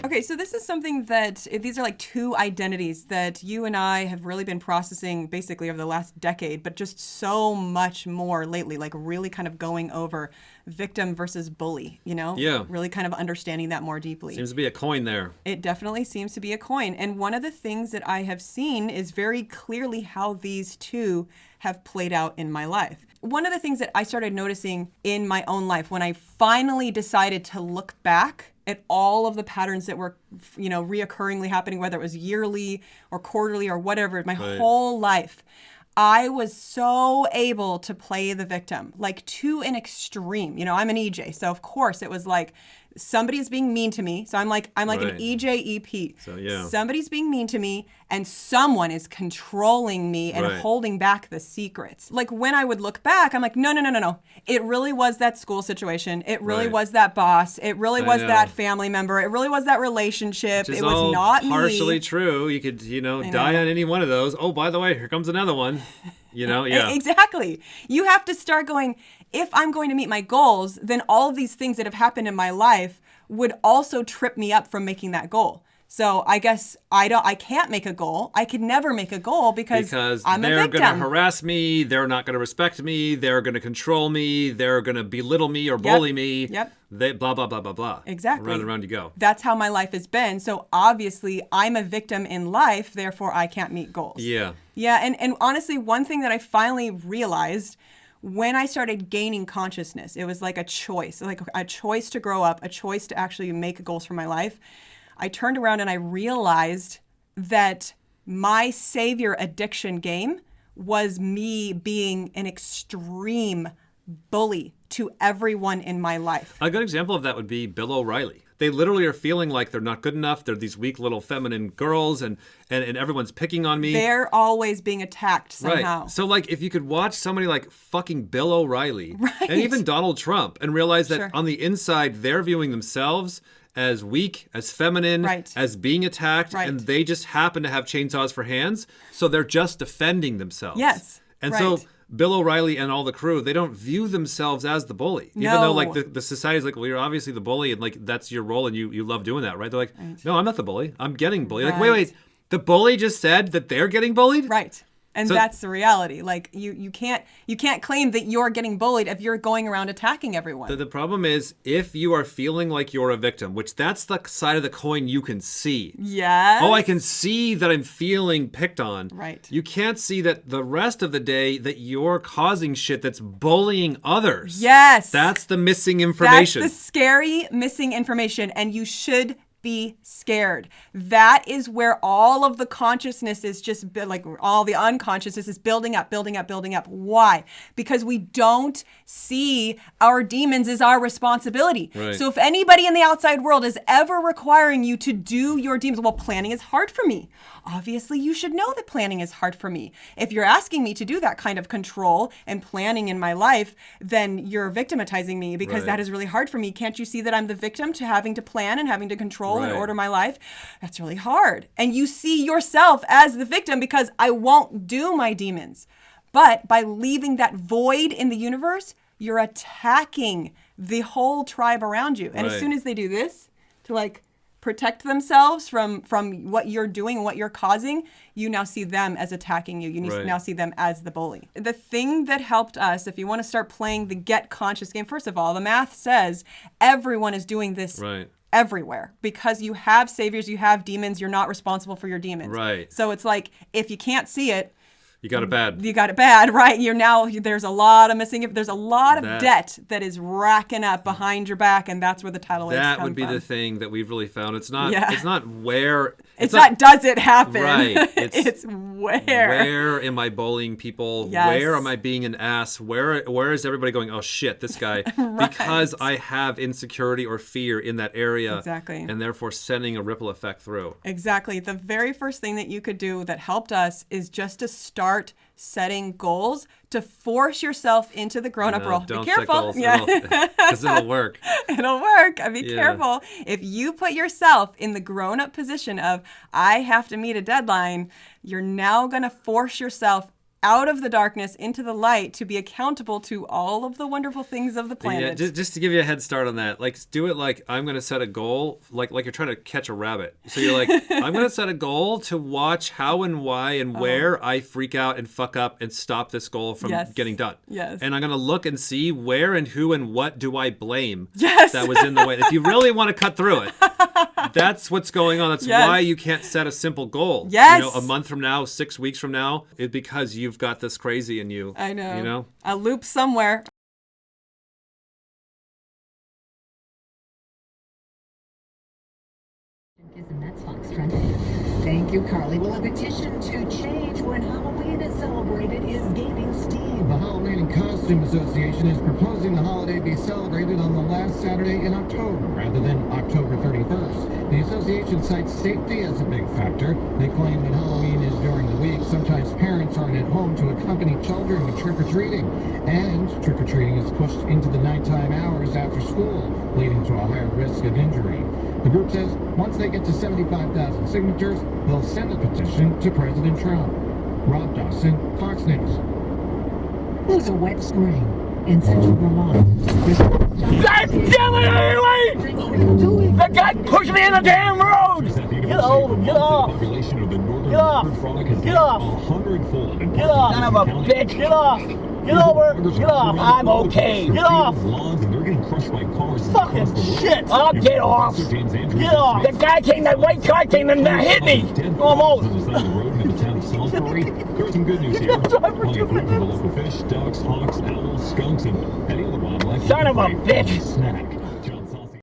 Okay, so this is something that, these are like two identities that you and I have really been processing basically over the last decade, but just so much more lately, like really kind of going over victim versus bully, you know? Yeah. Really kind of understanding that more deeply. Seems to be a coin there. It definitely seems to be a coin. And one of the things that I have seen is very clearly how these two have played out in my life. One of the things that I started noticing in my own life when I finally decided to look back at all of the patterns that were, you know, reoccurringly happening, whether it was yearly or quarterly or whatever, my whole life, I was so able to play the victim, like to an extreme. You know, I'm an EJ, so of course it was like somebody's being mean to me. So I'm like an EJ EP. So yeah. Somebody's being mean to me and someone is controlling me and holding back the secrets. Like when I would look back, I'm like, no. It really was that school situation. It really was that boss. It really was that family member. It really was that relationship. It was all not partially me. true. You could, die on any one of those. Oh, by the way, here comes another one. Yeah. Exactly. You have to start going, if I'm going to meet my goals, then all of these things that have happened in my life would also trip me up from making that goal. So I guess I can't make a goal. I could never make a goal because I'm a they're victim. going to harass me. They're not going to respect me. They're going to control me. They're going to belittle me or bully me. Yep. They blah, blah, blah, blah, blah. Exactly. Round and round you go. That's how my life has been. So obviously I'm a victim in life. Therefore I can't meet goals. Yeah. Yeah. And honestly, one thing that I finally realized when I started gaining consciousness, it was like a choice to grow up, a choice to actually make goals for my life. I turned around and I realized that my savior addiction game was me being an extreme bully to everyone in my life. A good example of that would be Bill O'Reilly. They literally are feeling like they're not good enough. They're these weak little feminine girls and everyone's picking on me. They're always being attacked somehow. Right. So like if you could watch somebody like fucking Bill O'Reilly and even Donald Trump and realize that on the inside they're viewing themselves as weak, as feminine, as being attacked, and they just happen to have chainsaws for hands, so they're just defending themselves. Yes. And so Bill O'Reilly and all the crew, they don't view themselves as the bully. No. Even though like the society's like, well, you're obviously the bully and like that's your role and you love doing that, right? They're like, no, I'm not the bully. I'm getting bullied. Like, wait, the bully just said that they're getting bullied? Right. And that's the reality. Like you can't claim that you're getting bullied if you're going around attacking everyone. The problem is if you are feeling like you're a victim, which that's the side of the coin you can see. Yes. Oh, I can see that I'm feeling picked on. Right. You can't see that the rest of the day that you're causing shit that's bullying others. Yes. That's the missing information. That's the scary missing information, and you should be scared. That is where all of the consciousness is just like all the unconsciousness is building up. Why? Because we don't see our demons as our responsibility. Right. So if anybody in the outside world is ever requiring you to do your demons, well, planning is hard for me. Obviously, you should know that planning is hard for me. If you're asking me to do that kind of control and planning in my life, then you're victimizing me because that is really hard for me. Can't you see that I'm the victim to having to plan and having to control and order my life? That's really hard. And you see yourself as the victim because I won't do my demons. But by leaving that void in the universe, you're attacking the whole tribe around you. And as soon as they do this to like protect themselves from what you're doing and what you're causing, you now see them as attacking you. You now see them as the bully. The thing that helped us, if you want to start playing the get conscious game, first of all, the math says everyone is doing this everywhere because you have saviors, you have demons, you're not responsible for your demons. Right. So it's like, if you can't see it, you got it bad. You got it bad, right? There's a lot of there's a lot of debt that is racking up behind your back, and that's where the tidal waves come from. That would be the thing that we've really found. It's not where... It's not does it happen. Right. It's where. Where am I bullying people? Yes. Where am I being an ass? Where is everybody going, oh shit, this guy? Because I have insecurity or fear in that area. Exactly. And therefore sending a ripple effect through. Exactly. The very first thing that you could do that helped us is just to start setting goals to force yourself into the grown-up role. Don't be careful. Set goals. Because it'll work. It'll work. Be careful. If you put yourself in the grown-up position of, I have to meet a deadline, you're now going to force yourself out of the darkness into the light to be accountable to all of the wonderful things of the planet. Yeah, just to give you a head start on that, like do it like I'm going to set a goal, like you're trying to catch a rabbit. So you're like, I'm going to set a goal to watch how and why and where I freak out and fuck up and stop this goal from getting done. Yes. And I'm going to look and see where and who and what do I blame that was in the way. If you really want to cut through it, that's what's going on. That's why you can't set a simple goal. Yes. You know, a month from now, 6 weeks from now, it's because you've got this crazy in you. I know. You know? A loop somewhere. Thank you, Carly. Well, a petition to change when Halloween is celebrated is gaining steam. The Halloween and Costume Association is proposing the holiday be celebrated on the last Saturday in October rather than October 31st. The association cites safety as a big factor. They claim when Halloween is during the week, sometimes parents aren't at home to accompany children with trick-or-treating. And trick-or-treating is pushed into the nighttime hours after school, leading to a higher risk of injury. The group says once they get to 75,000 signatures, they'll send the petition to President Trump. Rob Dawson, Fox News. It was a wet spring in central Vermont. God damn it, Haley! The guy pushed me in the damn road! Get over, get off! Get off! Get off! Get off! Son of a bitch, get off! Get over! Get off! I'm okay! Get off! Fucking shit! I'll get off! Get off! The guy came, that white car came and hit me! Almost! There's some good news here. Plenty of food for the local fish, ducks, hawks, owls, skunks, and any other wildlife. Son of a bitch! Snack.